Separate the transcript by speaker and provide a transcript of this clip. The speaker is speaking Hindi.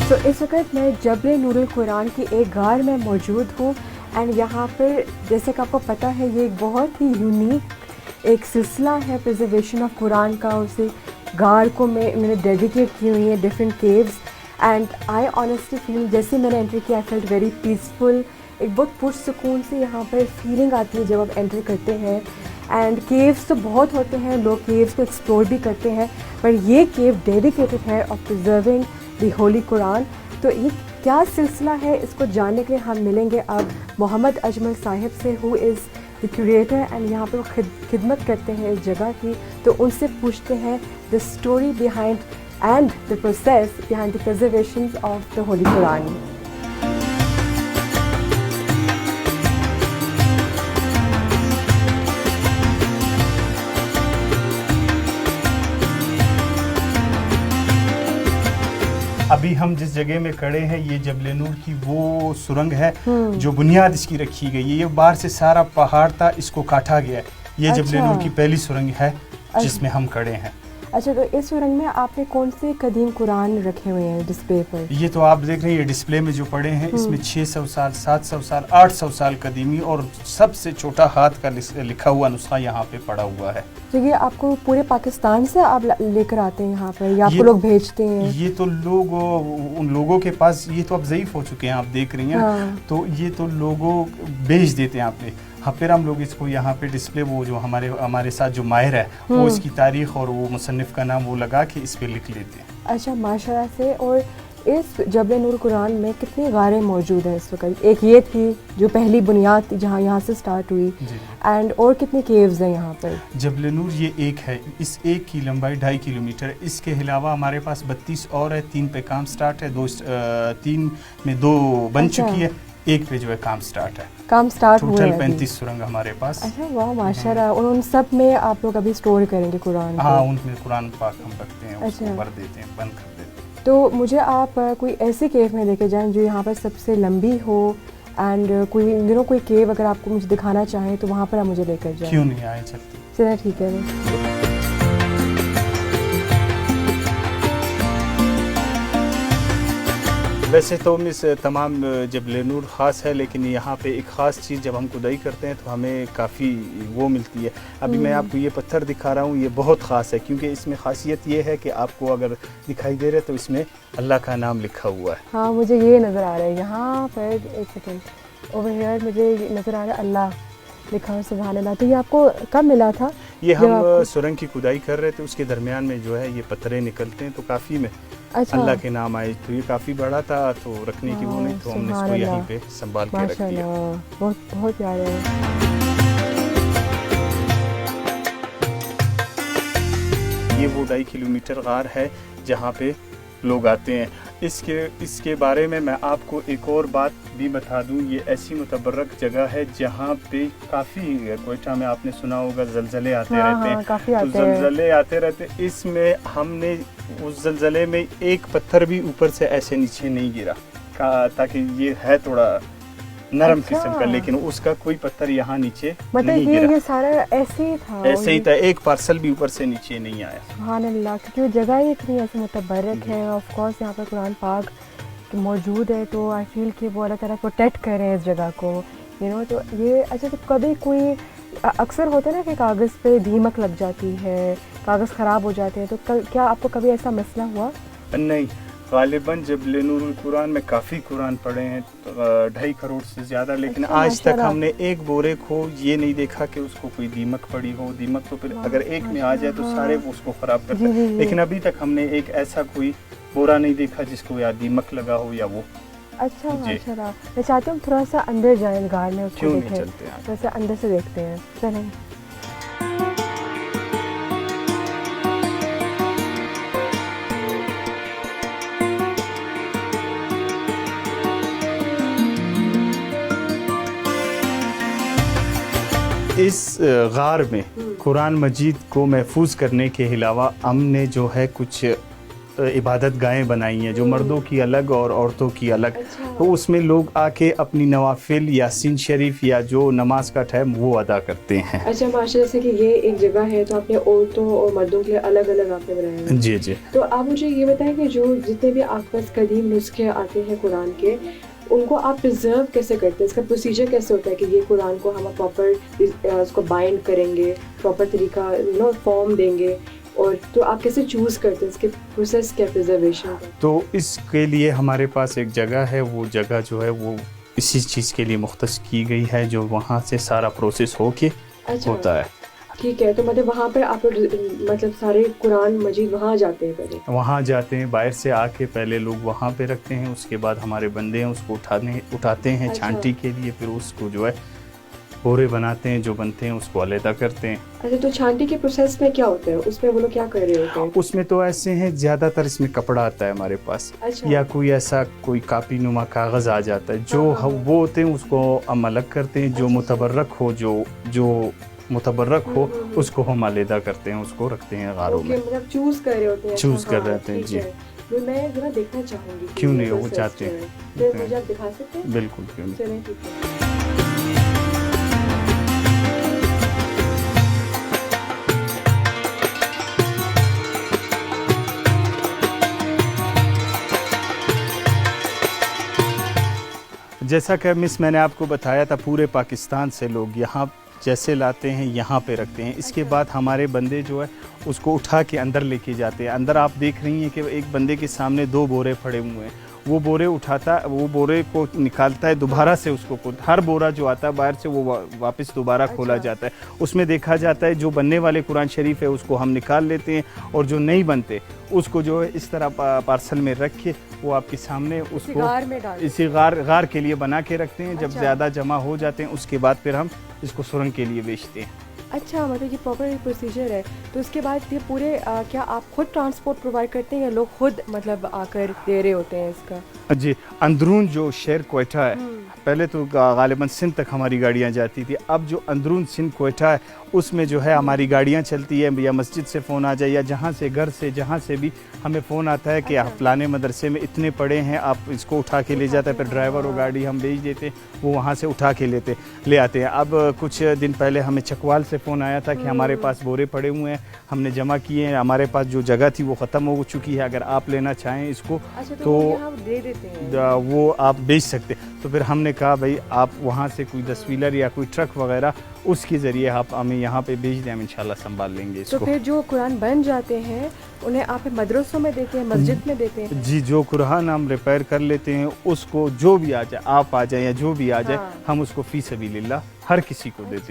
Speaker 1: तो इस वक्त मैं जबल नूरुल कुरान की एक गार में मौजूद हूँ एंड यहाँ पर जैसे कि आपको पता है ये एक बहुत ही यूनिक एक सिलसिला है प्रिजर्वेशन ऑफ कुरान का। उसे गार को मैंने डेडिकेट की हुई है different caves and I honestly feel जैसे मैंने एंटर किया आई फेल्ट वेरी पीसफुल। एक बहुत पुरसुकून से यहाँ पर फीलिंग आती है जब आप एंटर करते हैं। एंड केव्स तो बहुत होते हैं, लोग केव्स को एक्सप्लोर भी करते हैं, पर ये केव डेडिकेटेड है of preserving the Holi Quran. तो ये क्या सिलसिला है इसको जानने के लिए हम मिलेंगे अब मोहम्मद अजमल साहिब से, who is the curator and यहाँ पे वो खिदमत करते हैं इस जगह की। तो उनसे पूछते हैं the story behind and the process behind the preservation of the Holi Quran.
Speaker 2: अभी हम जिस जगह में खड़े हैं ये जबल नूर की वो सुरंग है जो बुनियाद इसकी रखी गई है। ये बाहर से सारा पहाड़ था, इसको काटा गया है। ये जबल नूर की पहली सुरंग है जिसमें हम खड़े हैं।
Speaker 1: अच्छा, तो इस सुरंग में आपने कौन से कदीम कुरान रखे हुए हैं डिस्प्ले पर?
Speaker 2: ये तो आप देख रहे हैं, ये डिस्प्ले में जो पड़े हैं इसमें 600 साल, 700 साल, 800 साल कदीमी और सबसे छोटा हाथ का लिखा हुआ नुस्खा यहाँ पे पड़ा हुआ है।
Speaker 1: तो ये आपको पूरे पाकिस्तान से आप लेकर आते हैं यहाँ पर या आपको लोग भेजते हैं?
Speaker 2: ये तो लोग, उन लोगों के पास, ये तो अब ज़ईफ़ हो चुके हैं, आप देख रही हैं।
Speaker 1: हाँ।
Speaker 2: तो ये तो लोगों भेज देते हैं यहाँ पे। हाँ, फिर हम लोग इसको यहाँ पे डिस्प्ले, वो जो हमारे साथ जो माहिर है वो इसकी तारीख और वो मुसन्निफ़ का नाम वो लगा के इस पे लिख लेते हैं।
Speaker 1: अच्छा, माशाल्लाह से। और इस जबल नूर कुरान में कितनी गारें मौजूद हैं इस वक्त? एक ये थी जो पहली बुनियाद थी जहाँ यहाँ से स्टार्ट हुई, एंड और कितनी केव्स हैं यहाँ पर?
Speaker 2: जबल नूर ये एक है, इस एक की लंबाई 2.5 किलोमीटर है। इसके अलावा हमारे पास 32 और है। 3 पे काम स्टार्ट है, 3 में 2 बन चुकी है, 1 पे जो है काम स्टार्ट है।
Speaker 1: काम स्टार्ट हुआ है।
Speaker 2: टोटल 35 सुरंग हमारे पास।
Speaker 1: अच्छा, वाह माशाल्लाह। और उन सब में आप लोग अभी स्टोर करेंगे कुरान?
Speaker 2: हाँ, उनमें कुरान पाक हम रखते हैं,
Speaker 1: अच्छा।
Speaker 2: उसको भर देते हैं, बंद कर देते हैं।
Speaker 1: तो मुझे आप कोई ऐसे केव में लेके जाएं जो यहाँ पर सबसे लंबी हो एंड कोई केव अगर आपको मुझे दिखाना चाहें तो वहाँ पर आप मुझे लेकर जाएं।
Speaker 2: क्यों नहीं आए, चलते।
Speaker 1: चलिए ठीक है।
Speaker 2: वैसे तो मिस तमाम जबल नूर ख़ास है, लेकिन यहाँ पे एक ख़ास चीज़ जब हम खुदाई करते हैं तो हमें काफ़ी वो मिलती है। अभी मैं आपको ये पत्थर दिखा रहा हूँ, ये बहुत ख़ास है क्योंकि इसमें ख़ासियत ये है कि आपको अगर दिखाई दे रहा है तो इसमें अल्लाह का नाम लिखा हुआ है।
Speaker 1: हाँ, मुझे ये नज़र आ रहा है यहाँ पर। एक सेकेंड, ओवर हियर मुझे नज़र आ रहा है अल्लाह लिखा हुआ, सुभान अल्लाह। तो ये आपको कब मिला था?
Speaker 2: ये हम सुरंग की खुदाई कर रहे थे, उसके दरमियान में जो है ये पत्थरें निकलते हैं तो काफ़ी में अल्लाह के नाम आए। तो ये काफ़ी बड़ा था तो रखने की वो नहीं, तो हमने इसको यहीं पे संभाल के रख दिया।
Speaker 1: बहुत बहुत प्यारे है।
Speaker 2: ये वो 2.5 किलोमीटर गार है जहाँ पे लोग आते हैं। इसके बारे में मैं आपको एक और बात भी बता दूं, ये ऐसी मुतबर्रक जगह है जहाँ पे काफ़ी, कोयटा में आपने सुना होगा ज़लज़ले आते रहते हैं।
Speaker 1: काफ़ी आते
Speaker 2: तो ज़लज़ले आते रहते हैं। इसमें हमने उस ज़लज़ले में एक पत्थर भी ऊपर से ऐसे नीचे नहीं गिरा, ताकि ये है थोड़ा नरम किस्म का, लेकिन उसका कोई पत्थर यहाँ नीचे नहीं गिरा।
Speaker 1: ये सारा ऐसे ही था?
Speaker 2: ऐसे ही था, एक पार्सल भी ऊपर से नीचे नहीं आया।
Speaker 1: सुभान अल्लाह, क्योंकि वो जगह ही इतनी ऐसे मुतबर्रक है। ऑफ कोर्स यहाँ पर कुरान पाक मौजूद है तो आई फील कि वो अल्लाह ताला प्रोटेक्ट कर रहे हैं इस जगह को, यू नो। तो ये अच्छा, तो कभी कोई अक्सर होता है ना कि कागज़ पे दीमक लग जाती है, कागज़ ख़राब हो जाते हैं, तो क्या आपको कभी ऐसा मसला हुआ?
Speaker 2: नहीं, ग़ालिबन जबल नूरुल कुरान में काफ़ी कुरान पढ़े हैं, 2.5 करोड़ से ज़्यादा, लेकिन आज तक हमने एक बोरे को ये नहीं देखा कि उसको कोई दीमक पड़ी हो। दीमक तो फिर अगर एक में आ जाए तो सारे उसको ख़राब करते हैं, लेकिन अभी तक हमने एक ऐसा कोई बोरा नहीं देखा जिसको या दीमक लगा हो या वो।
Speaker 1: अच्छा, माशाल्लाह। मैं चाहती हूँ थोड़ा सा अंदर जाएं गार में, उसको
Speaker 2: क्यों
Speaker 1: देखें।
Speaker 2: नहीं चलते हैं?
Speaker 1: थोड़ा सा अंदर से देखते हैं, चलें।
Speaker 2: इस गार में कुरान मजीद को महफूज करने के अलावा हमने जो है कुछ इबादत गाहें बनाई हैं, जो मर्दों की अलग और औरतों की अलग।
Speaker 1: अच्छा।
Speaker 2: तो उसमें लोग आके अपनी नवाफिल यासीन शरीफ या जो नमाज का टाइम वो अदा करते हैं।
Speaker 1: अच्छा माशाल्लाह, जैसे कि ये एक जगह है तो आपने औरतों और मर्दों के लिए अलग अलग आपने बनाया है।
Speaker 2: जी जी।
Speaker 1: तो आप मुझे ये बताएं कि जो जितने भी आपके पास कदीम नुस्खे आते हैं कुरान के, उनको आप प्रिजर्व कैसे करते हैं? इसका प्रोसीजर कैसे होता है कि ये कुरान को हम प्रॉपर उसको बाइंड करेंगे, प्रॉपर तरीका फॉर्म देंगे, और तो आप कैसे चूज करते हैं इसके प्रोसेस क्या प्रिजर्वेशन का?
Speaker 2: तो इसके लिए हमारे पास एक जगह है, वो जगह जो है वो इसी चीज़ के लिए मुख्तस की गई है, जो वहाँ से सारा प्रोसेस होके होता है।
Speaker 1: ठीक है, तो मतलब वहाँ पर आप मतलब सारे कुरान मजीद वहाँ जाते हैं पहले?
Speaker 2: वहाँ जाते हैं, बाहर से आके पहले लोग वहाँ पे रखते हैं, उसके बाद हमारे बंदे हैं उसको उठाते हैं
Speaker 1: अच्छा।
Speaker 2: छांटी के लिए, फिर उसको जो है बोरे बनाते हैं, जो बनते हैं उसको अलहदा करते हैं।
Speaker 1: अच्छा, तो छांटी के प्रोसेस में क्या होता है? उसमें वो लोग क्या कर रहे होते हैं?
Speaker 2: उसमें तो ऐसे हैं, ज़्यादातर इसमें कपड़ा आता है हमारे पास।
Speaker 1: अच्छा।
Speaker 2: या कोई ऐसा कोई कापी नुमा कागज़ आ जाता है, जो
Speaker 1: हाँ।
Speaker 2: वो होते हैं उसको हम अलग करते हैं, जो
Speaker 1: अच्छा।
Speaker 2: मुतबर्रक हो, जो मुतबर्रक हो उसको हम अलहदा करते हैं, उसको रखते हैं गारों में।
Speaker 1: मतलब चूज कर रहे होते हैं?
Speaker 2: चूज कर रहे
Speaker 1: हाँ,
Speaker 2: होते हैं,
Speaker 1: ठीक
Speaker 2: जी।
Speaker 1: है। तो मैं जरा देखना चाहूँगी कि
Speaker 2: क्यों
Speaker 1: ये
Speaker 2: नहीं, वो
Speaker 1: process
Speaker 2: चाहते
Speaker 1: जो
Speaker 2: हैं।
Speaker 1: है। तो मुझे आप दिखा सकते हैं?
Speaker 2: बिल्कुल क्यों नहीं।
Speaker 1: चलें, ठीक है।
Speaker 2: जैसा कि मिस मैंने आपको बताया था, पूरे पाकिस्तान से लोग यहाँ जैसे लाते हैं यहाँ पे रखते हैं। इसके
Speaker 1: अच्छा।
Speaker 2: बाद हमारे बंदे जो है उसको उठा के अंदर लेके जाते हैं। अंदर आप देख रही हैं कि एक बंदे के सामने 2 बोरे पड़े हुए हैं, वो बोरे उठाता, वो बोरे को निकालता है दोबारा से, उसको हर बोरा जो आता है बाहर से वो वापस दोबारा खोला
Speaker 1: अच्छा।
Speaker 2: जाता है। उसमें देखा जाता है जो बनने वाले कुरान शरीफ है उसको हम निकाल लेते हैं, और जो नहीं बनते उसको जो है इस तरह पार्सल में रख के वो आपके सामने उसको
Speaker 1: गार में डाल
Speaker 2: इसी गार के लिए बना के रखते हैं। जब
Speaker 1: अच्छा।
Speaker 2: ज़्यादा जमा हो जाते हैं उसके बाद फिर हम इसको सुरंग के लिए बेचते हैं।
Speaker 1: अच्छा, मतलब ये प्रॉपर प्रोसीजर है। तो उसके बाद ये पूरे क्या आप खुद ट्रांसपोर्ट प्रोवाइड करते हैं या लोग खुद मतलब आकर दे रहे होते हैं इसका?
Speaker 2: जी, अंदरून जो शहर क्वेटा है, पहले तो गालिबन सिंध तक हमारी गाड़ियाँ जाती थी। अब जो अंदरून सिंध क्वेटा है उसमें जो है हमारी गाड़ियाँ चलती है, या मस्जिद से फ़ोन आ जाए या जहाँ से घर से जहाँ से भी हमें फ़ोन आता है कि
Speaker 1: अच्छा।
Speaker 2: फलाने मदरसे में इतने पड़े हैं, आप इसको उठा के ले जाते हैं। फिर ड्राइवर और गाड़ी हम भेज देते हैं, वो वहाँ से उठा के ले आते हैं। अब कुछ दिन पहले हमें चकवाल से फ़ोन आया था कि हमारे पास बोरे पड़े हुए हैं, हमने जमा किए हैं, हमारे पास जो जगह थी वो ख़त्म हो चुकी है, अगर आप लेना चाहें इसको
Speaker 1: अच्छा,
Speaker 2: तो
Speaker 1: वो यहाँ दे देते हैं?
Speaker 2: वो आप बेच सकते। तो फिर हमने कहा भाई आप वहाँ से कोई 10 व्हीलर या कोई ट्रक वगैरह उसके ज़रिए आप हमें यहाँ पे भेज दें, हम इंशाल्लाह संभाल लेंगे इसको।
Speaker 1: तो फिर जो कुरान बन जाते हैं उन्हें आप मदरसों में देते हैं, मस्जिद में देते हैं?
Speaker 2: जी, जो कुरान हम रिपेयर कर लेते हैं उसको जो भी आ जाए, आप आ जाए या जो भी आ जाए,
Speaker 1: हाँ।
Speaker 2: हम उसको फ़ी सबीलिल्लाह हर किसी को देते हैं।